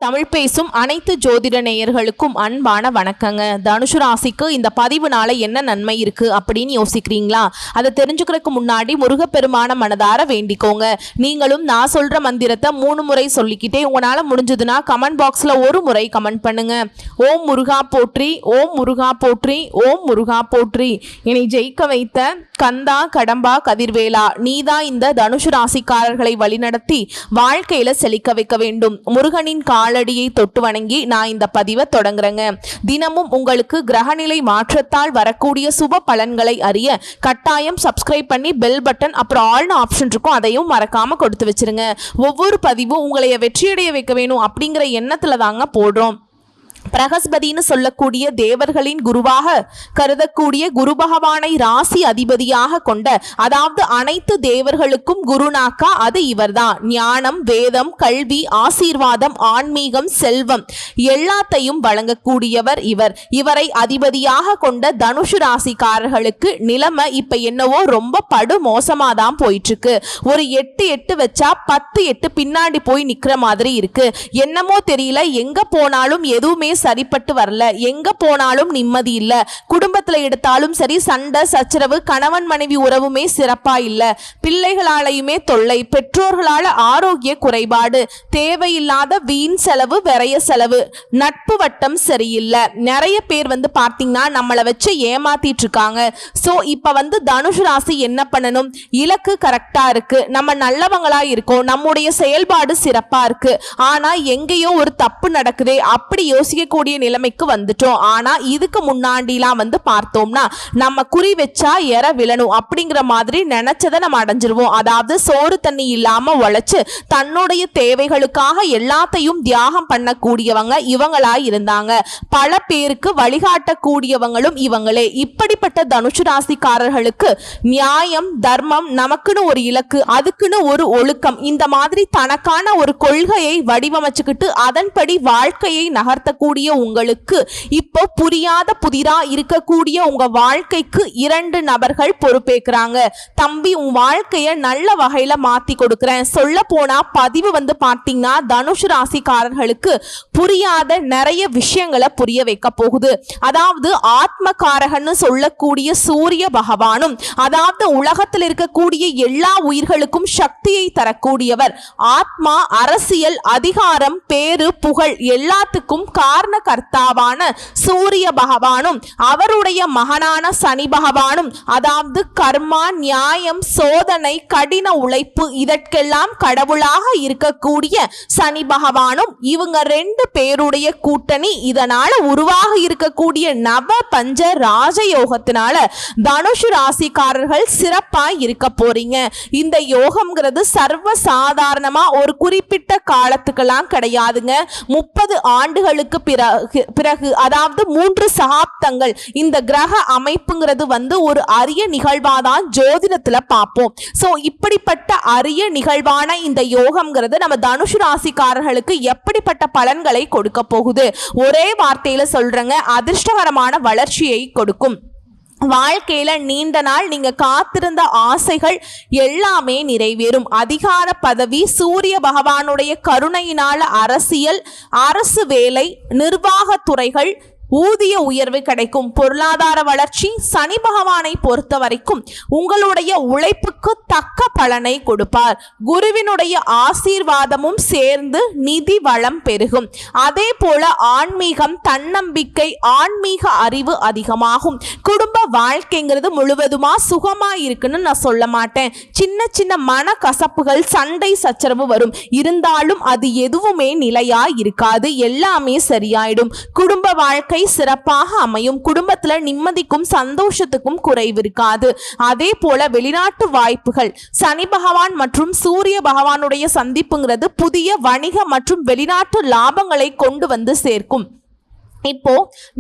தமிழ் பேசும் அனைத்து ஜோதிட நேயர்களுக்கும் அன்பான வணக்கங்க. தனுசு ராசிக்கு இந்த பதிவுனால என்ன நன்மை இருக்கு அப்படின்னு யோசிக்கிறீங்களா? அதை தெரிஞ்சுக்கிறதுக்கு முன்னாடி முருகப்பெருமான மனதார வேண்டிக்கோங்க. நீங்களும் நான் சொல்ற மந்திரத்தை 3 முறை சொல்லிக்கிட்டே உங்களால முடிஞ்சதுன்னா கமெண்ட் பாக்ஸ்ல ஒரு முறை கமெண்ட் பண்ணுங்க. ஓம் முருகா போற்றி, ஓம் முருகா போற்றி, ஓம் முருகா போற்றி. என்னை ஜெயிக்க வைத்த கந்தா கடம்பா கதிர்வேலா, நீதான் இந்த தனுசு ராசிக்காரர்களை வழிநடத்தி வாழ்க்கையில செழிக்க வைக்க வேண்டும். முருகனின் காலடியை தொட்டு வணங்கி நான் இந்த பதிவை தொடங்குறேங்க. தினமும் உங்களுக்கு கிரகநிலை மாற்றத்தால் வரக்கூடிய சுப பலன்களை அறிய கட்டாயம் சப்ஸ்கிரைப் பண்ணி பெல் பட்டன் அப்புறம் ஆல்னு ஆப்ஷன் இருக்கும், அதையும் மறக்காம கொடுத்து வச்சிருங்க. ஒவ்வொரு பதிவும் உங்களைய வெற்றியடைய வைக்க வேணும் அப்படிங்கிற எண்ணத்துல தாங்க போடுறோம். பிரகஸ்பதினு சொல்லக்கூடிய தேவர்களின் குருவாக கருதக்கூடிய குரு பகவானை ராசி அதிபதியாக கொண்ட, அதாவது அனைத்து தேவர்களுக்கும் குருநாக்கா அது இவர்தான். ஞானம், வேதம், கல்வி, ஆசீர்வாதம், ஆன்மீகம், செல்வம் எல்லாத்தையும் வழங்கக்கூடியவர் இவர். இவரை அதிபதியாக கொண்ட தனுசு ராசிக்காரர்களுக்கு நிலைமை இப்ப என்னவோ ரொம்ப படு மோசமாதான் போயிட்டு இருக்கு. ஒரு 8 வச்சா 10 பின்னாடி போய் நிக்கிற மாதிரி இருக்கு. என்னமோ தெரியல, எங்க போனாலும் எதுவுமே சரிப்பட்டு வரல, எங்க போனாலும் நிம்மதி இல்ல. குடும்பத்துல எடுத்தாலும் சரி சண்டை சச்சரவு, கணவன் மனைவி உறவுமே சிறப்பா இல்ல, பிள்ளைகளாலையுமே தொல்லை, பெற்றோர்களால ஆரோக்கிய குறைபாடு, தேவையில்லாத வீண் செலவு, விரைய செலவு, நட்பு வட்டம் சரியில்லை. நிறைய பேர் பார்த்தீங்கன்னா நம்மளை வச்சு ஏமாத்திட்டு இருக்காங்க. சோ இப்ப தனுசு ராசி என்ன பண்ணணும்? இலக்கு கரெக்டா இருக்கு, நம்ம நல்லவங்களா இருக்கோம், நம்முடைய செயல்பாடு சிறப்பா இருக்கு, ஆனா எங்கேயோ ஒரு தப்பு நடக்குதே அப்படி யோசிக்க கூடிய நிலைமைக்கு வந்துட்டோம். ஆனா இதுக்கு முன்னாடிலாம் பார்த்தோம்னா நம்ம குறி வச்சா எற விழணும் அப்படிங்கிற மாதிரி நினைச்சதை நம்ம அடைஞ்சிருவோம். அதாவது சோறு தண்ணி இல்லாம உழைச்சு தன்னுடைய தேவைகளுக்காக எல்லாத்தையும் தியாகம் பண்ணக்கூடியவங்க இவங்களா இருந்தாங்க. பல பேருக்கு வழிகாட்டக்கூடியவங்களும் இவங்களே. இப்படிப்பட்ட தனுசு ராசிக்காரர்களுக்கு நியாயம், தர்மம், நமக்குன்னு ஒரு இலக்கு, அதுக்குன்னு ஒரு ஒழுக்கம், இந்த மாதிரி தனக்கான ஒரு கொள்கையை வடிவமைச்சுக்கிட்டு அதன்படி வாழ்க்கையை நகர்த்தக்கூடிய உங்களுக்கு இப்போ புரியாத புதிரா இருக்கக்கூடிய உங்க வாழ்க்கைக்கு 2 நபர்கள் பொறுப்பேற்கிறாங்க. தம்பி, உன் வாழ்க்கைய நல்ல வகையில மாத்தி கொடுக்கிறேன். சொல்ல போனா பதிவு பாத்தீங்கன்னா தனுசு ராசிக்காரர்களுக்கு புரியாத நிறைய விஷயங்களை புரிய வைக்க போகுது. அதாவது ஆத்மகாரகன்னு சொல்லக்கூடிய சூரிய பகவானும், அதாவது உலகத்தில் இருக்கக்கூடிய எல்லா உயிர்களுக்கும் சக்தியை தரக்கூடியவர் ஆத்மா, அரசியல், அதிகாரம், பேரு, புகழ் எல்லாத்துக்கும் காரண கர்த்தாவான சூரிய பகவானும், அவருடைய மகனான சனி பகவானும், அதாவது கர்மா, நியாயம், சோதனை, கடின உழைப்பு இதற்கெல்லாம் கடவுளாக இருக்கக்கூடிய சனி பகவானும், இவங்க 2 பேருடைய கூட்டணி. இதனால உருவாக இருக்கக்கூடிய நவ பஞ்ச ராஜயோகத்தினால தனுசு ராசிக்காரர்கள் சிறப்பா இருக்க போறீங்க. இந்த யோகம்ங்கிறது சர்வ சாதாரணமா ஒரு குறிப்பிட்ட காலத்துக்கெல்லாம் கிடையாதுங்க. 30 ஆண்டுகளுக்கு பிறகு, அதாவது 3 சகாப்தங்கள் இந்த கிரக அமைப்புங்கிறது ஒரு அரிய நிகழ்வாதான் ஜோதிடத்துல பார்ப்போம். சோ இப்படிப்பட்ட அரிய நிகழ்வான இந்த யோகம்ங்கிறது நம்ம தனுசு ராசிக்காரர்களுக்கு எப்படிப்பட்ட பலன்களை கொடுக்க போகுது? ஒரே வார்த்தையில சொல்றேங்க, அதிர்ஷ்டகரமான வளர்ச்சியை கொடுக்கும். வாழ்க்கையில நீண்ட நாள் நீங்க காத்திருந்த ஆசைகள் எல்லாமே நிறைவேறும். அதிகார பதவி, சூரிய பகவானுடைய கருணையினால அரசியல், அரசு வேலை, நிர்வாகத்துறைகள், ஊதிய உயர்வு கிடைக்கும். பொருளாதார வளர்ச்சி சனி பகவானை பொறுத்த வரைக்கும் உங்களுடைய உழைப்புக்கு தக்க பலனை கொடுப்பார். குருவினுடைய ஆசீர்வாதமும் சேர்ந்து நிதி வளம் பெருகும். அதே போல ஆன்மீகம், தன்னம்பிக்கை, ஆன்மீக அறிவு அதிகமாகும். குடும்ப வாழ்க்கைங்கிறது முழுவதுமா சுகமா இருக்குன்னு நான் சொல்ல மாட்டேன். சின்ன சின்ன மன கசப்புகள், சண்டை சச்சரவு வரும். இருந்தாலும் அது எதுவுமே நிலையா இருக்காது, எல்லாமே சரியாயிடும். குடும்ப வாழ்க்கை சிறப்பாக அமையும். குடும்பத்துல நிம்மதிக்கும் சந்தோஷத்துக்கும் குறைவு இருக்காது. அதே போல வெளிநாட்டு வாய்ப்புகள், சனி பகவான் மற்றும் சூரிய பகவானுடைய சந்திப்புங்கிறது புதிய வணிக மற்றும் வெளிநாட்டு லாபங்களை கொண்டு சேர்க்கும். இப்போ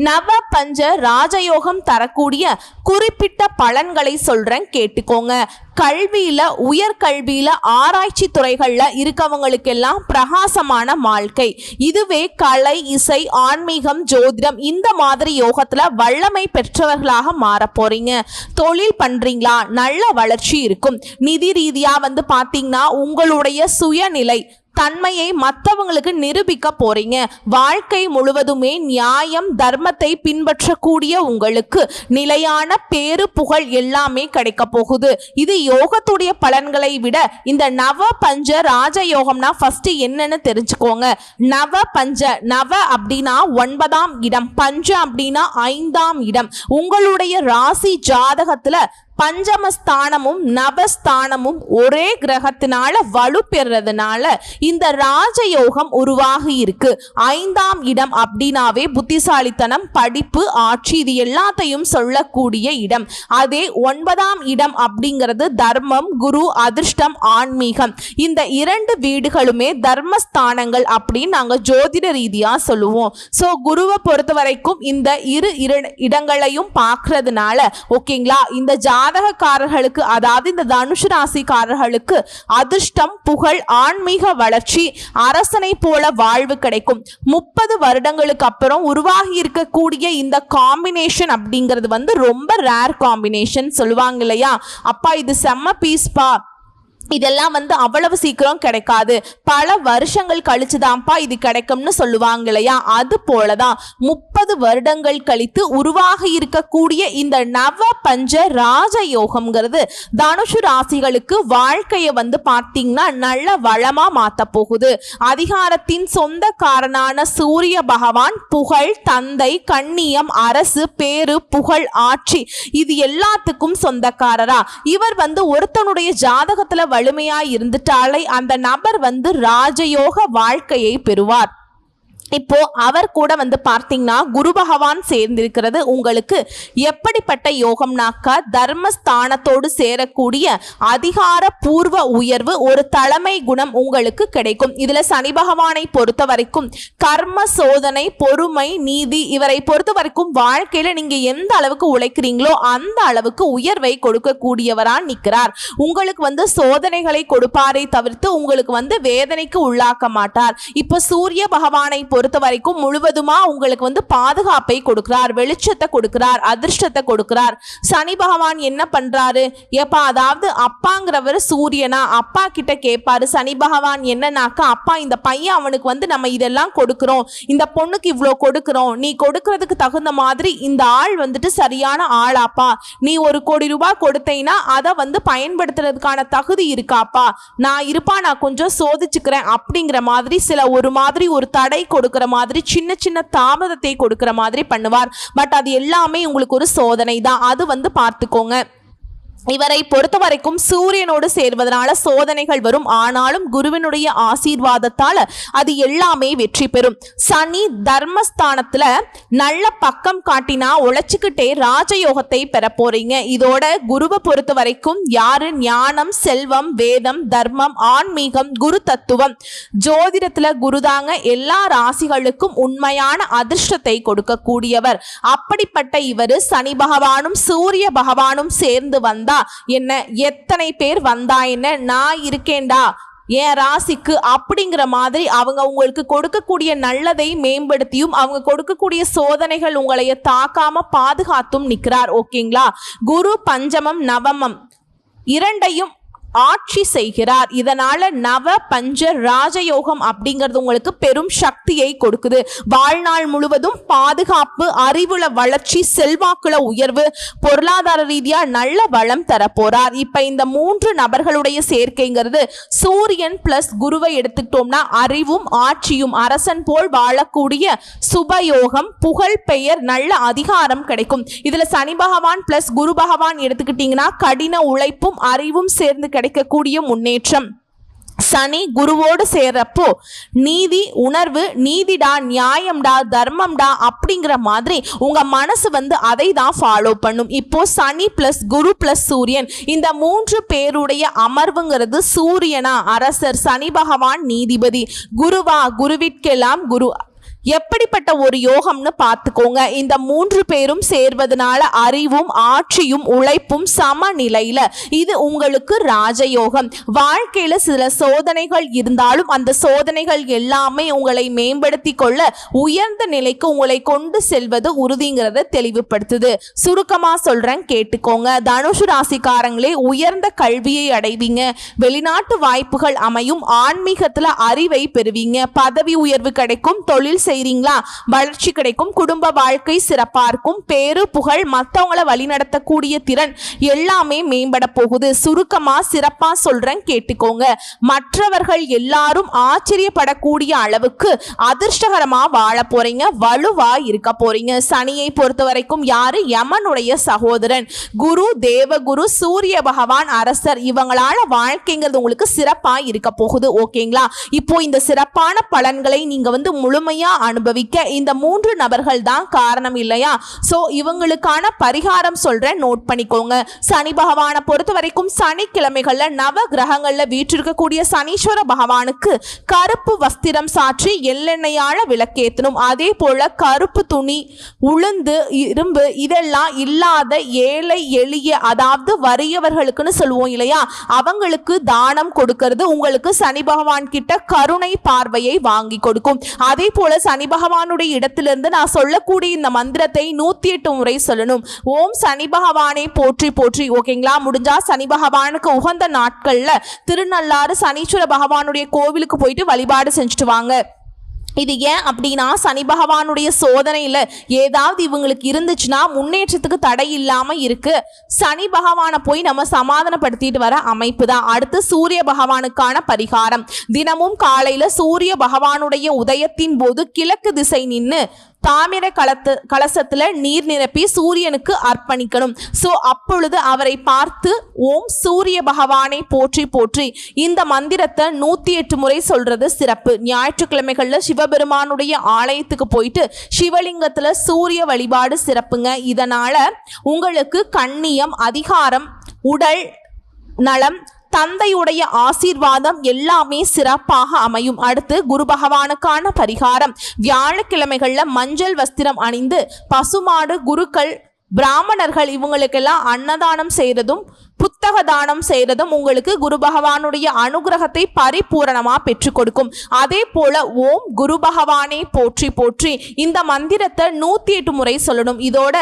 நவ பஞ்ச ராஜயோகம் தரக்கூடிய குறிப்பிட்ட பலன்களை சொல்றேன், கேட்டுக்கோங்க. கல்வியில, உயர்கல்வியில, ஆராய்ச்சி துறைகள்ல இருக்கவங்களுக்கெல்லாம் பிரகாசமான வாழ்க்கை. இதுவே கலை, இசை, ஆன்மீகம், ஜோதிடம் இந்த மாதிரி யோகத்துல வல்லமை பெற்றவர்களாக மாற போறீங்க. தொழில் பண்றீங்களா? நல்ல வளர்ச்சி இருக்கும். நிதி ரீதியா பாத்தீங்கன்னா உங்களுடைய சுயநிலை, தன்மையை மற்றவங்களுக்கு நிரூபிக்க போறீங்க. வாழ்க்கை முழுவதுமே நியாயம் தர்மத்தை பின்பற்றக்கூடிய உங்களுக்கு நிலையான பேரு புகழ் எல்லாமே கிடைக்க போகுது. இது யோகத்துடைய பலன்களை விட இந்த நவ பஞ்ச ராஜயோகம்னா ஃபர்ஸ்ட் என்னன்னு தெரிஞ்சுக்கோங்க. நவ பஞ்ச, நவ அப்படின்னா 9ஆம் இடம், பஞ்ச அப்படின்னா 5ஆம் இடம். உங்களுடைய ராசி ஜாதகத்துல பஞ்சமஸ்தானமும் நவஸ்தானமும் ஒரே கிரகத்தினால வலு பெறதுனால இந்த ராஜயோகம் உருவாகி இருக்கு. 5ஆம் இடம் அப்படின்னாவே புத்திசாலித்தனம், படிப்பு, ஆட்சி, இது எல்லாத்தையும் சொல்லக்கூடிய இடம். அதே 9ஆம் இடம் அப்படிங்கிறது தர்மம், குரு, அதிர்ஷ்டம், ஆன்மீகம். இந்த 2 வீடுகளுமே தர்மஸ்தானங்கள் அப்படின்னு நாங்க ஜோதிட ரீதியா சொல்லுவோம். சோ குருவை பொறுத்த வரைக்கும் இந்த இரு இடங்களையும் பார்க்கறதுனால ஓகேங்களா, இந்த ஜாதகக்காரர்களுக்கு அதாவது இந்த தனுசு ராசிக்காரர்களுக்கு அதிர்ஷ்டம், புகழ், ஆன்மீக வளர்ச்சி, அரசனை போல வாழ்வு கிடைக்கும். 30 வருடங்களுக்கு அப்புறம் உருவாகி இருக்கக்கூடிய இந்த காம்பினேஷன் அப்படிங்கிறது ரொம்ப ரேர் காம்பினேஷன் சொல்லுவாங்க இல்லையா. அப்பா இது செம்ம பீஸ்பா, இதெல்லாம் அவ்வளவு சீக்கிரம் கிடைக்காது, பல வருஷங்கள் கழிச்சுதான்ப்பா இது கிடைக்கும்னு சொல்லுவாங்க இல்லையா. அது போலதான் 30 வருடங்கள் கழித்து உருவாகி இருக்கக்கூடிய இந்த நவ பஞ்ச ராஜயோகம்ங்கிறது தனுசு ராசிகளுக்கு வாழ்க்கையை பார்த்தீங்கன்னா நல்ல வளமா மாத்த போகுது. அதிகாரத்தின் சொந்தக்காரனான சூரிய பகவான் புகழ், தந்தை, கண்ணியம், அரசு, பேரு, புகழ், ஆட்சி இது எல்லாத்துக்கும் சொந்தக்காரரா. இவர் ஒருத்தனுடைய ஜாதகத்துல வலிமையா இருந்துட்டாலே அந்த நபர் ராஜயோக வாழ்க்கையை பெறுவார். இப்போ அவர் கூட பார்த்தீங்கன்னா குரு பகவான் சேர்ந்திருக்கிறது உங்களுக்கு எப்படிப்பட்ட யோகம்னாக்கா தர்மஸ்தானத்தோடு சேரக்கூடிய அதிகார பூர்வ உயர்வு, ஒரு தலைமை குணம் உங்களுக்கு கிடைக்கும். இதுல சனி பகவானை பொறுத்த வரைக்கும் கர்ம சோதனை, பொறுமை, நீதி இவரை பொறுத்த வரைக்கும் வாழ்க்கையில நீங்க எந்த அளவுக்கு உழைக்கிறீங்களோ அந்த அளவுக்கு உயர்வை கொடுக்கக்கூடியவரா நிற்கிறார். உங்களுக்கு சோதனைகளை கொடுப்பாரை தவிர்த்து உங்களுக்கு வேதனைக்கு உள்ளாக்க மாட்டார். இப்போ சூரிய பகவானை பொறுத்த வரைக்கும் முழுவதுமா உங்களுக்கு பாதுகாப்பை கொடுக்கிறார், வெளிச்சத்தை கொடுக்கிறார், அதிர்ஷ்டத்தை கொடுக்கிறார். சனி பகவான் என்ன பண்றாரு, ஏப்பா அதாவது அப்பாங்கிறவர் சூரியனா, அப்பா கிட்ட கேட்பாரு சனி பகவான் என்னன்னாக்கா, அப்பா இந்த பையன் அவனுக்கு நம்ம இதெல்லாம் கொடுக்கிறோம், இந்த பொண்ணுக்கு இவ்வளோ கொடுக்கிறோம், நீ கொடுக்கறதுக்கு தகுந்த மாதிரி இந்த ஆள் சரியான ஆளாப்பா, நீ 1 கோடி ரூபாய் கொடுத்தேன்னா அதை பயன்படுத்துறதுக்கான தகுதி இருக்காப்பா, நான் கொஞ்சம் சோதிச்சுக்கிறேன் அப்படிங்கிற மாதிரி சில ஒரு தடை கொடுக்கிற மாதிரி சின்ன சின்ன தாமதத்தை கொடுக்கிற மாதிரி பண்ணுவார். பட் அது எல்லாமே உங்களுக்கு ஒரு சோதனை தான், அது பார்த்துக்கோங்க. இவரை பொறுத்த வரைக்கும் சூரியனோடு சேர்வதனால சோதனைகள் வரும், ஆனாலும் குருவினுடைய ஆசீர்வாதத்தால அது எல்லாமே வெற்றி பெறும். சனி தர்மஸ்தானத்துல நல்ல பக்கம் காட்டினா உழைச்சுக்கிட்டே ராஜயோகத்தை பெற போறீங்க. இதோட குருவை பொறுத்த வரைக்கும் யாரு ஞானம், செல்வம், வேதம், தர்மம், ஆன்மீகம், குரு தத்துவம், ஜோதிடத்துல குருதாங்க எல்லா ராசிகளுக்கும் உண்மையான அதிர்ஷ்டத்தை கொடுக்கக்கூடியவர். அப்படிப்பட்ட இவர் சனி பகவானும் சூரிய பகவானும் சேர்ந்து வந்தா என்ன, எத்தனை பேர் வந்தா என்ன, நான் இருக்கேன்டா என் ராசிக்கு அப்படிங்கிற மாதிரி அவங்க உங்களுக்கு கொடுக்கக்கூடிய நல்லதை மேம்படுத்தியும் அவங்க கொடுக்கக்கூடிய சோதனைகள் உங்களைய தாக்காம பாதுகாத்தும் நிற்கிறார். ஓகேங்களா. குரு பஞ்சமம் நவமம் இரண்டையும் ஆட்சி செய்கிறார். இதனால நவ பஞ்ச ராஜயோகம் அப்படிங்கிறது உங்களுக்கு பெரும் சக்தியை கொடுக்குது. வாழ்நாள் முழுவதும் பாதுகாப்பு, அறிவுல வளர்ச்சி, செல்வாக்குல உயர்வு, பொருளாதார ரீதியா நல்ல வளம் தர போறார். இப்ப இந்த 3 நபர்களுடைய சேர்க்கைங்கிறது சூரியன் பிளஸ் குருவை எடுத்துக்கிட்டோம்னா அறிவும் ஆட்சியும், அரசன் போல் வாழக்கூடிய சுபயோகம், புகழ் பெயர், நல்ல அதிகாரம் கிடைக்கும். இதுல சனி பகவான் பிளஸ் குரு பகவான் எடுத்துக்கிட்டீங்கன்னா கடின உழைப்பும் அறிவும் சேர்ந்து கிடைக்கக்கூடிய முன்னேற்றம். சனி குருவோடு சேர்றப்போ நீதி உணர்வு, நீதிடா, நியாயம்டா, தர்மம்டா அப்படிங்கிற மாதிரி உங்க மனசு அதை தான் ஃபாலோ பண்ணும். இப்போ சனி பிளஸ் குரு பிளஸ் சூரியன் இந்த 3 பேருடைய அமர்வுங்கிறது சூரியனா அரசர், சனி பகவான் நீதிபதி, குருவா குருவிற்கெல்லாம் குரு. எப்படிப்பட்ட ஒரு யோகம்னு பார்த்துக்கோங்க. இந்த 3 பேரும் சேர்வதனால அறிவும் ஆட்சியும் உழைப்பும் சமநிலையில, இது உங்களுக்கு ராஜயோகம். வாழ்க்கையில சில சோதனைகள் இருந்தாலும் அந்த சோதனைகள் எல்லாமே உங்களை மேம்படுத்தி கொள்ள உயர்ந்த நிலைக்கு உங்களை கொண்டு செல்வது உறுதிங்கிறத தெளிவுபடுத்துது. சுருக்கமா சொல்றேன், கேட்டுக்கோங்க. தனுசு ராசிக்காரங்களே, உயர்ந்த கல்வியை அடைவீங்க, வெளிநாட்டு வாய்ப்புகள் அமையும், ஆன்மீகத்துல அறிவை பெறுவீங்க, பதவி உயர்வு கிடைக்கும், தொழில் செய்றீங்களா வளர்ச்சி கிடைக்கும், குடும்ப வாழ்க்கை சிறப்பா இருக்கும், பேரு புகழ், மற்றவங்களை வழிநடத்தக்கூடிய திறன் எல்லாமே மேம்பட போகுது. சுருக்கமா சிறப்பா சொல்றேன், கேட்டுக்கோங்க. மற்றவர்கள் எல்லாரும் ஆச்சரியப்படக்கூடிய அளவுக்கு அதிர்ஷ்டகரமா வாழ போறீங்க, வலுவா இருக்க போறீங்க. சனியை பொறுத்த வரைக்கும் யாரு? யமனுடைய சகோதரன் குரு, தேவகுரு, சூரிய பகவான், அரசர். இவங்களால வாழ்க்கைங்கிறது உங்களுக்கு சிறப்பா இருக்க போகுது. ஓகேங்களா? இப்போ இந்த சிறப்பான பலன்களை நீங்க முழுமையா அனுபவிக்க இந்த 3 நபர்கள் தான் காரணம் இல்லையா? சோ இவங்களுக்கான பரிகாரம் சொல்றேன், நோட் பண்ணிக்கோங்க. சனி பகவானை பொறுத்த வரைக்கும் சனிக்கிழமைகள்ல நவ கிரகங்கள்ல வீற்றிருக்கக்கூடிய சனீஸ்வர பகவானுக்கு கருப்பு வஸ்திரம் சாற்றி எள்ளெண்ணெயால விளக்கேற்றணும். அதே போல கருப்பு துணி, உளுந்து, இரும்பு இதெல்லாம் இல்லாத ஏழை எளிய, அதாவது வறியவர்களுக்குன்னு சொல்லுவோம் இல்லையா, அவங்களுக்கு தானம் கொடுக்கிறது உங்களுக்கு சனி பகவான் கிட்ட கருணை பார்வையை வாங்கி கொடுக்கும். அதே போல சனி பகவானுடைய இடத்திலிருந்து நான் சொல்லக்கூடிய இந்த மந்திரத்தை 108 முறை சொல்லணும். ஓம் சனி பகவானை போற்றி போற்றி. ஓகேங்களா? முடிஞ்சா சனி பகவானுக்கு உகந்த நாட்கள்ல திருநள்ளாறு சனீஸ்வர பகவானுடைய கோவிலுக்கு போயிட்டு வழிபாடு செஞ்சுட்டு வாங்க. இது ஏன் அப்படின்னா, சனி பகவானுடைய சோதனையில் ஏதாவது இவங்களுக்கு இருந்துச்சுன்னா முன்னேற்றத்துக்கு தடை இல்லாமல் இருக்கு. சனி பகவானை போய் நம்ம சமாதானப்படுத்திட்டு வர அமைப்பு தான். அடுத்து சூரிய பகவானுக்கான பரிகாரம். தினமும் காலையில் சூரிய பகவானுடைய உதயத்தின் போது கிழக்கு திசை நின்று தாமிர கலசத்துல நீர் நிரப்பி சூரியனுக்கு அர்ப்பணிக்கணும். சோ அப்பொழுது அவரை பார்த்து ஓம் சூரிய பகவானை போற்றி போற்றி இந்த மந்திரத்தை 108 முறை சொல்றது சிறப்பு. ஞாயிற்றுக்கிழமைகள்ல சிவபெருமானுடைய ஆலயத்துக்கு போயிட்டு சிவலிங்கத்துல சூரிய வழிபாடு சிறப்புங்க. இதனால உங்களுக்கு கண்ணியம், அதிகாரம், உடல் நலம், தந்தையுடைய ஆசீர்வாதம் எல்லாமே சிறப்பாக அமையும். அடுத்து குரு பகவானுக்கான பரிகாரம். வியாழக்கிழமைகள்ல மஞ்சள் வஸ்திரம் அணிந்து பசுமாடு, குருக்கள், பிராமணர்கள் இவங்களுக்கெல்லாம் அன்னதானம் செய்யறதும் புத்தக தானம் செய்யறதும் உங்களுக்கு குரு பகவானுடைய அனுகிரகத்தை பரிபூரணமா பெற்றுக் கொடுக்கும். அதே போல ஓம் குரு பகவானை போற்றி போற்றி இந்த மந்திரத்தை 108 முறை சொல்லணும். இதோட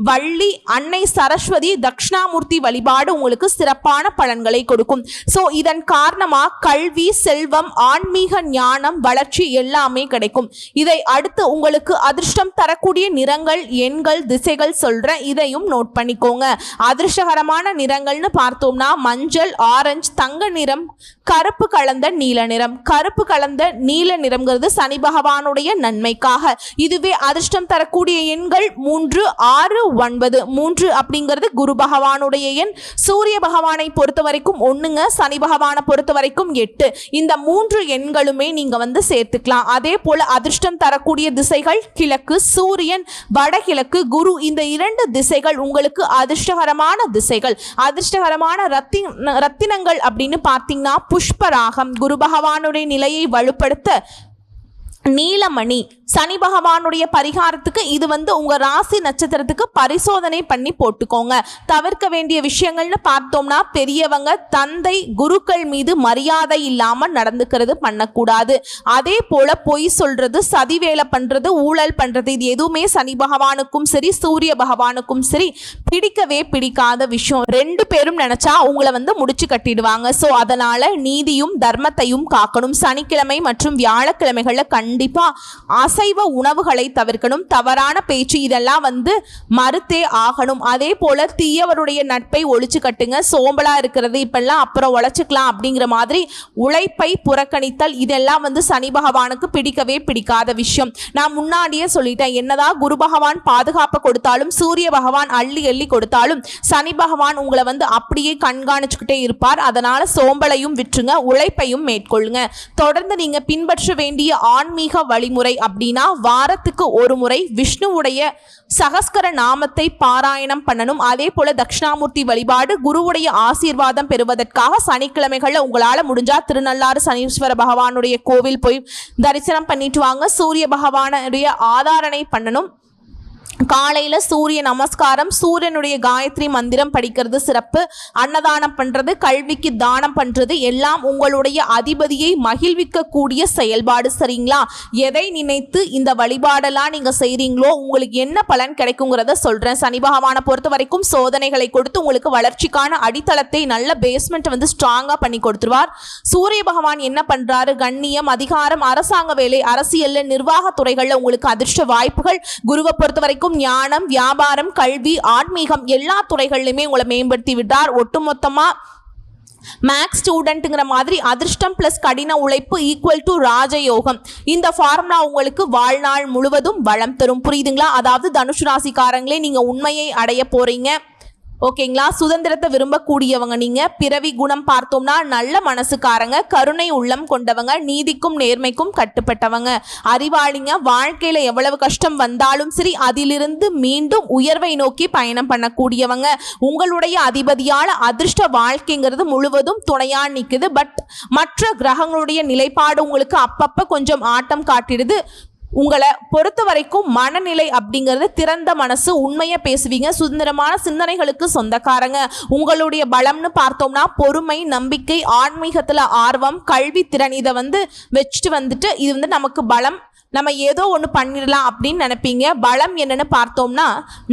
வள்ளி, அன்னை சரஸ்வதி, தட்சிணாமூர்த்தி வழிபாடு உங்களுக்கு சிறப்பான பலன்களை கொடுக்கும். ஸோ இதன் காரணமா கல்வி, செல்வம், ஆன்மீக ஞானம், வளர்ச்சி எல்லாமே கிடைக்கும். இதை அடுத்து உங்களுக்கு அதிர்ஷ்டம் தரக்கூடிய நிறங்கள், எண்கள், திசைகள் சொல்றேன், இதையும் நோட் பண்ணிக்கோங்க. அதிர்ஷ்டகரமான நிறங்கள்னு பார்த்தோம்னா மஞ்சள், ஆரஞ்சு, தங்க நிறம், கருப்பு கலந்த நீல நிறம். கருப்பு கலந்த நீல நிறம்ங்கிறது சனி பகவானுடைய நன்மைக்காக. இதுவே அதிர்ஷ்டம் தரக்கூடிய எண்கள் 3, 6, 9. 3 அப்படிங்கிறது குரு பகவானுடைய எண். சூரிய பகவானை பொறுத்த வரைக்கும் 1ங்க, சனி பகவானை பொறுத்த வரைக்கும் 8. இந்த 3 எண்களுமே நீங்க சேர்த்துக்கலாம். அதே போல அதிர்ஷ்டம் தரக்கூடிய திசைகள் கிழக்கு, சூரியன், வடகிழக்கு, குரு. இந்த 2 திசைகள் உங்களுக்கு அதிர்ஷ்டகரமான திசைகள். அதிர்ஷ்டகரமான ரத்தினங்கள் அப்படின்னு பார்த்தீங்கன்னா புஷ்பராகம், குரு பகவானுடைய நிலையை வலுப்படுத்த நீலமணி. சனி பகவானுடைய பரிகாரத்துக்கு இது உங்க ராசி நட்சத்திரத்துக்கு பரிசோதனை பண்ணி போட்டுக்கோங்க. தவிர்க்க வேண்டிய விஷயங்கள்னு பார்த்தோம்னா பெரியவங்க, தந்தை, குருக்கள் மீது மரியாதை இல்லாம நடந்துக்கிறது பண்ணக்கூடாது. அதே போல பொய் சொல்றது, சதி வேலை பண்றது, ஊழல் பண்றது, இது எதுவுமே சனி பகவானுக்கும் சரி சூரிய பகவானுக்கும் சரி பிடிக்கவே பிடிக்காத விஷயம். 2 பேரும் நினைச்சா உங்களை முடிச்சு கட்டிடுவாங்க. ஸோ அதனால நீதியும் தர்மத்தையும் காக்கணும். சனிக்கிழமை மற்றும் வியாழக்கிழமைகள்ல கண்டிப்பா அசைவ உணவுகளை தவிர்க்கணும். தவறான பேச்சு இதெல்லாம் மறுத்தே ஆகணும். அதே போல தீயவருடைய நட்பை ஒழிச்சு கட்டுங்க. சோம்பலா இருக்கிறது இப்பெல்லாம் அப்புறம் உழைச்சிக்கலாம் அப்படிங்கிற மாதிரி உழைப்பை புறக்கணித்தல் இதெல்லாம் சனி பகவானுக்கு பிடிக்கவே பிடிக்காத விஷயம். நான் முன்னாடியே சொல்லிட்டேன், என்னதான் குரு பகவான் பாதுகாப்பை கொடுத்தாலும் சூரிய பகவான் அள்ளி அள்ளி கொடுத்தாலும் சனி பகவான் உங்களை அப்படியே கண்காணிச்சுக்கிட்டே இருப்பார். அதனால சோம்பலையும் விட்டுருங்க, உழைப்பையும் மேற்கொள்ளுங்க. தொடர்ந்து நீங்க பின்பற்ற வேண்டிய ஆன்மீக ஆன்மீக வழிமுறை அப்படின்னா வாரத்துக்கு ஒரு முறை விஷ்ணுவுடைய சகஸ்கர நாமத்தை பாராயணம் பண்ணணும். அதே போல தட்சிணாமூர்த்தி வழிபாடு, குருவுடைய ஆசீர்வாதம் பெறுவதற்காக சனிக்கிழமைகள்ல உங்களால முடிஞ்சா திருநள்ளாறு சனீஸ்வர பகவானுடைய கோவில் போய் தரிசனம் பண்ணிட்டு வாங்க. சூரிய பகவானுடைய ஆதாரணை பண்ணணும். காலையில சூரிய நமஸ்காரம், சூரியனுடைய காயத்ரி மந்திரம் படிக்கிறது சிறப்பு. அன்னதானம் பண்றது, கல்விக்கு தானம் பண்றது எல்லாம் உங்களுடைய அதிபதியை மகிழ்விக்க கூடிய செயல்பாடு. சரிங்களா? எதை நினைத்து இந்த வழிபாடெல்லாம் நீங்க செய்றீங்களோ உங்களுக்கு என்ன பலன் கிடைக்குங்கிறத சொல்றேன். சனி பகவானை பொறுத்த வரைக்கும் சோதனைகளை கொடுத்து உங்களுக்கு வளர்ச்சிக்கான அடித்தளத்தை, நல்ல பேஸ்மெண்ட் வந்து ஸ்ட்ராங்கா பண்ணி கொடுத்துருவார். சூரிய பகவான் என்ன பண்றாரு? கண்ணியம், அதிகாரம், அரசாங்க வேலை, அரசியல், நிர்வாக துறைகள்ல உங்களுக்கு அதிர்ஷ்ட வாய்ப்புகள். குருவை பொறுத்த வரைக்கும் ஞானம், வியாபாரம், கல்வி, ஆன்மீகம் எல்லா துறைகளிலுமே உங்களை மேம்படுத்தி விட்டார். ஒட்டுமொத்தமா மேக்ஸ் ஸ்டூடெண்ட்டுங்கிற மாதிரி அதிர்ஷ்டம் பிளஸ் கடின உழைப்பு ஈக்குவல் டு ராஜயோகம். இந்த ஃபார்முலா உங்களுக்கு வாழ்நாள் முழுவதும் வளம் தரும். புரியுதுங்களா? அதாவது தனுசு ராசிக்காரங்களே, நீங்க உண்மையை அடைய போறீங்க. ஓகேங்களா? சுதந்திரத்தை விரும்பக்கூடியவங்க நீங்க. பிறவி குணம் பார்த்தோம்னா நல்ல மனசுக்காரங்க, கருணை உள்ளம் கொண்டவங்க, நீதிக்கும் நேர்மைக்கும் கட்டுப்பட்டவங்க, அறிவாளிங்க. வாழ்க்கையில எவ்வளவு கஷ்டம் வந்தாலும் சரி அதிலிருந்து மீண்டும் உயர்வை நோக்கி பயணம் பண்ணக்கூடியவங்க. உங்களுடைய அதிபதியால அதிர்ஷ்ட வாழ்க்கைங்கிறது முழுவதும் துணையா நிக்குது. பட் மற்ற கிரகங்களுடைய நிலைப்பாடு உங்களுக்கு அப்பப்ப கொஞ்சம் ஆட்டம் காட்டிடுது. உங்களை பொறுத்த வரைக்கும் மனநிலை அப்படிங்கிறது திறந்த மனசு, உண்மையை பேசுவீங்க, சுதந்திரமான சிந்தனைகளுக்கு சொந்தக்காரங்க. உங்களுடைய பலம்னு பார்த்தோம்னா பொறுமை, நம்பிக்கை, ஆன்மீகத்துல ஆர்வம், கல்வி திறன், இதை வந்து வச்சுட்டு வந்துட்டு இது வந்து நமக்கு பலம், நம்ம ஏதோ ஒன்று பண்ணிடலாம் அப்படின்னு நினைப்பீங்க. பலம் என்னன்னு பார்த்தோம்னா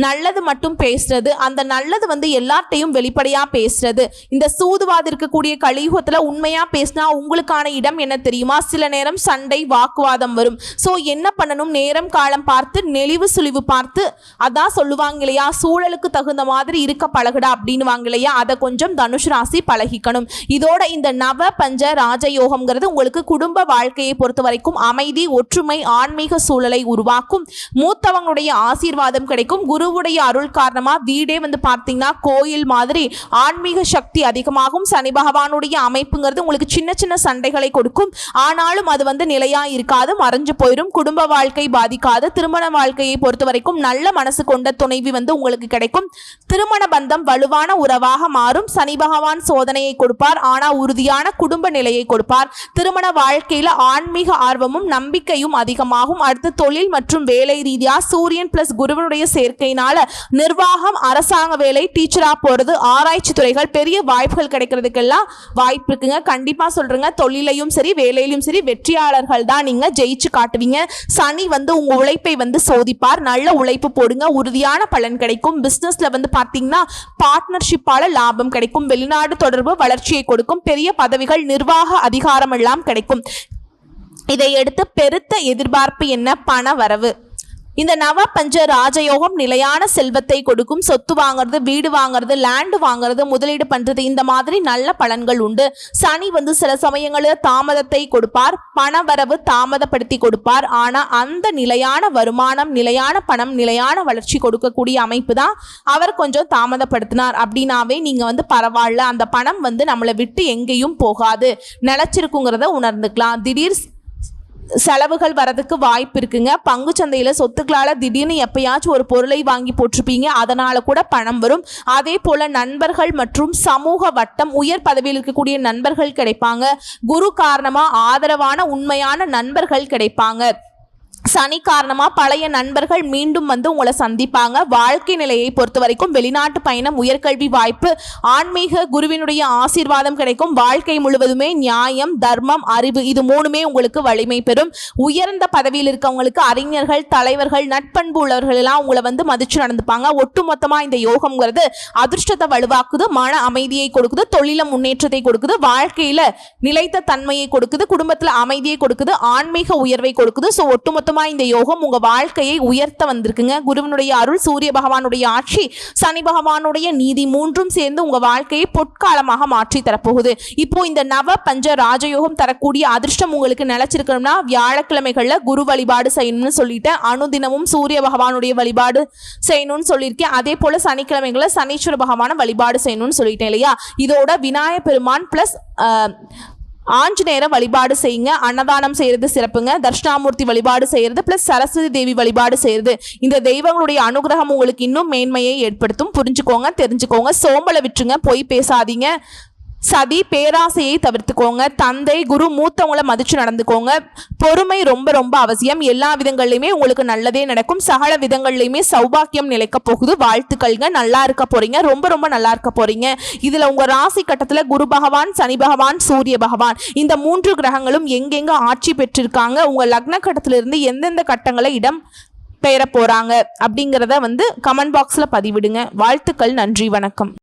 நல்லது மட்டும் பேசுறது, அந்த நல்லது வந்து எல்லார்ட்டையும் வெளிப்படையா பேசுறது. இந்த சூதுவாது இருக்கக்கூடிய கலியுகத்துல உண்மையா பேசினா உங்களுக்கான இடம் என்ன தெரியுமா? சில நேரம் சண்டை, வாக்குவாதம் வரும். ஸோ என்ன பண்ணணும்? நேரம் காலம் பார்த்து, நெளிவு சுழிவு பார்த்து, அதான் சொல்லுவாங்க இல்லையா, சூழலுக்கு தகுந்த மாதிரி இருக்க பழகுடா அப்படின்னு வாங்க இல்லையா, அதை கொஞ்சம் தனுஷ் ராசி பழகிக்கணும். இதோட இந்த நவ பஞ்ச ராஜயோகம்ங்கிறது உங்களுக்கு குடும்ப வாழ்க்கையை பொறுத்த வரைக்கும் அமைதி, ஒற்றுமை, ஆன்மீக சூழலை உருவாக்கும். மூத்தவங்களுடைய ஆசீர்வாதம் கிடைக்கும். குருவுடைய அருள் காரணமா வீடே வந்து பார்த்தீங்கன்னா கோயில் மாதிரி ஆன்மீக சக்தி அதிகமாகும். சனி பகவானுடைய அமைப்புங்கிறது உங்களுக்கு சின்ன சின்ன சண்டைகளை கொடுக்கும். ஆனாலும் அது வந்து நிலையா இருக்காது, மறைஞ்சு போயிடும். குடும்ப வாழ்க்கை பாதிக்காது. திருமண வாழ்க்கையை பொறுத்த வரைக்கும் நல்ல மனசு கொண்ட துணைவி வந்து உங்களுக்கு கிடைக்கும். திருமண பந்தம் வலுவான உறவாக மாறும். சனி பகவான் சோதனையை கொடுப்பார், ஆனா உறுதியான குடும்ப நிலையை கொடுப்பார். திருமண வாழ்க்கையில ஆன்மீக ஆர்வமும் நம்பிக்கையும் அதிகமாகும். அடுத்து தொழில் மற்றும் வேலை ரீதியா சூரியன் பிளஸ் குருவனுடைய சேர்க்கையினால நிர்வாகம், அரசாங்க வேலை, டீச்சரா போறது, ஆராய்ச்சி துறைகள், பெரிய வாய்ப்புகள் கிடைக்கிறதுக்கெல்லாம் வாய்ப்பு இருக்குங்க. கண்டிப்பா சொல்றேங்க, தொழிலையும் சரி வேலையிலும் சரி வெற்றியாளர்கள் தான் நீங்க, ஜெயிச்சு காட்டுவீங்க. சனி வந்து உங்க உழைப்பை வந்து சோதிப்பார். நல்ல உழைப்பு போடுங்க, உறுதியான பலன் கிடைக்கும். பிசினஸ்ல வந்து பாத்தீங்கன்னா பார்ட்னர்ஷிப்பால லாபம் கிடைக்கும். வெளிநாடு தொடர்பு வளர்ச்சியை கொடுக்கும். பெரிய பதவிகள், நிர்வாக அதிகாரம் எல்லாம் கிடைக்கும். இதை எடுத்து பெருத்த எதிர்பார்ப்பு என்ன? பண வரவு. இந்த நவ பஞ்ச ராஜயோகம் நிலையான செல்வத்தை கொடுக்கும். சொத்து வாங்குறது, வீடு வாங்குறது, லேண்டு வாங்குறது, முதலீடு பண்றது, இந்த மாதிரி நல்ல பலன்கள் உண்டு. சனி வந்து சில சமயங்களில் தாமதத்தை கொடுப்பார், பண வரவு தாமதப்படுத்தி கொடுப்பார். ஆனா அந்த நிலையான வருமானம், நிலையான பணம், நிலையான வளர்ச்சி கொடுக்கக்கூடிய அமைப்பு தான் அவர் கொஞ்சம் தாமதப்படுத்தினார் அப்படின்னாவே நீங்க வந்து பரவாயில்ல, அந்த பணம் வந்து நம்மளை விட்டு எங்கேயும் போகாது, நிலைச்சிருக்குங்கிறத உணர்ந்துக்கலாம். திடீர் செலவுகள் வரதுக்கு வாய்ப்பு இருக்குங்க. பங்கு சந்தையில சொத்துக்களால திடீர்னு எப்பயாச்சும் ஒரு பொருளை வாங்கி போட்டிருப்பீங்க, அதனால கூட பணம் வரும். அதே போல நண்பர்கள் மற்றும் சமூக வட்டம், உயர் பதவியில் இருக்கக்கூடிய நண்பர்கள் கிடைப்பாங்க. குரு காரணமா ஆதரவான உண்மையான நண்பர்கள் கிடைப்பாங்க. சனி காரணமா பழைய நண்பர்கள் மீண்டும் வந்து உங்களை சந்திப்பாங்க. வாழ்க்கை நிலையை பொறுத்த வரைக்கும் வெளிநாட்டு பயணம், உயர்கல்வி வாய்ப்பு, ஆன்மீக குருவினுடைய ஆசீர்வாதம் கிடைக்கும். வாழ்க்கை முழுவதுமே நியாயம், தர்மம், அறிவு, இது மூணுமே உங்களுக்கு வலிமை பெறும். உயர்ந்த பதவியில் இருக்கவங்களுக்கு அறிஞர்கள், தலைவர்கள், நட்பண்பு உள்ளவர்கள் எல்லாம் உங்களை வந்து மதிச்சு நடந்துப்பாங்க. ஒட்டுமொத்தமா இந்த யோகம்ங்கிறது அதிர்ஷ்டத்தை வலுவாக்குது, மன அமைதியை கொடுக்குது, தொழில முன்னேற்றத்தை கொடுக்குது, வாழ்க்கையில நிலைத்த தன்மையை கொடுக்குது, குடும்பத்துல அமைதியை கொடுக்குது, ஆன்மீக உயர்வை கொடுக்குது. ஸோ ஒட்டுமொத்தமா இந்த யோகம் உங்க வாழ்க்கையை உயர்த்த வந்திருக்குங்க. குருவனுடைய அருள், சூரிய பகவானுடைய ஆட்சி, சனி பகவானுடைய நீதி மூன்றும் சேர்ந்து உங்க வாழ்க்கையை பொற்காலமாக மாற்றி தரப்போகுது. இப்போ இந்த நவ பஞ்ச ராஜயோகம் தரக்கூடிய அதிர்ஷ்டம் உங்களுக்கு நிலைச்சிருக்கணும்னா வியாழக்கிழமைகள்ல குரு வழிபாடு செய்யணும்னு சொல்லிட்டேன். அனுதினமும் சூரிய பகவானுடைய வழிபாடு செய்யணும்னு சொல்லியிருக்கேன். அதே போல சனிக்கிழமைகளை சனீஸ்வர பகவான வழிபாடு செய்யணும்னு சொல்லிட்டேன் இல்லையா. இதோட விநாயகர் பெருமான் பிளஸ் ஆஞ்சநேயரை வழிபாடு செய்யுங்க. அன்னதானம் செய்யறது சிறப்புங்க. தட்சிணாமூர்த்தி வழிபாடு செய்யறது பிளஸ் சரஸ்வதி தேவி வழிபாடு செய்யறது, இந்த தெய்வங்களுடைய அனுகிரகம் உங்களுக்கு இன்னும் மேன்மையை ஏற்படுத்தும். புரிஞ்சுக்கோங்க, தெரிஞ்சுக்கோங்க. சோம்பலை விட்டுருங்க, பொய் பேசாதீங்க. சதி பேராசையை தவிர்த்துக்கோங்க. தந்தை குரு மூத்தவங்களை மதிச்சு நடந்துக்கோங்க. பொறுமை ரொம்ப ரொம்ப அவசியம். எல்லா விதங்கள்லையுமே உங்களுக்கு நல்லதே நடக்கும். சகல விதங்கள்லையுமே சௌபாக்கியம் நிலைக்க போகுது. வாழ்த்துக்கள்ங்க. நல்லா இருக்க போறீங்க, ரொம்ப ரொம்ப நல்லா இருக்க போறீங்க. இதுல உங்க ராசி கட்டத்துல குரு பகவான், சனி பகவான், சூரிய பகவான் இந்த 3 கிரகங்களும் எங்கெங்க ஆட்சி பெற்றிருக்காங்க, உங்க லக்ன கட்டத்துல இருந்து எந்தெந்த கட்டங்களை இடம் பெயர போறாங்க அப்படிங்கிறத கமெண்ட் பாக்ஸ்ல பதிவிடுங்க. வாழ்த்துக்கள். நன்றி, வணக்கம்.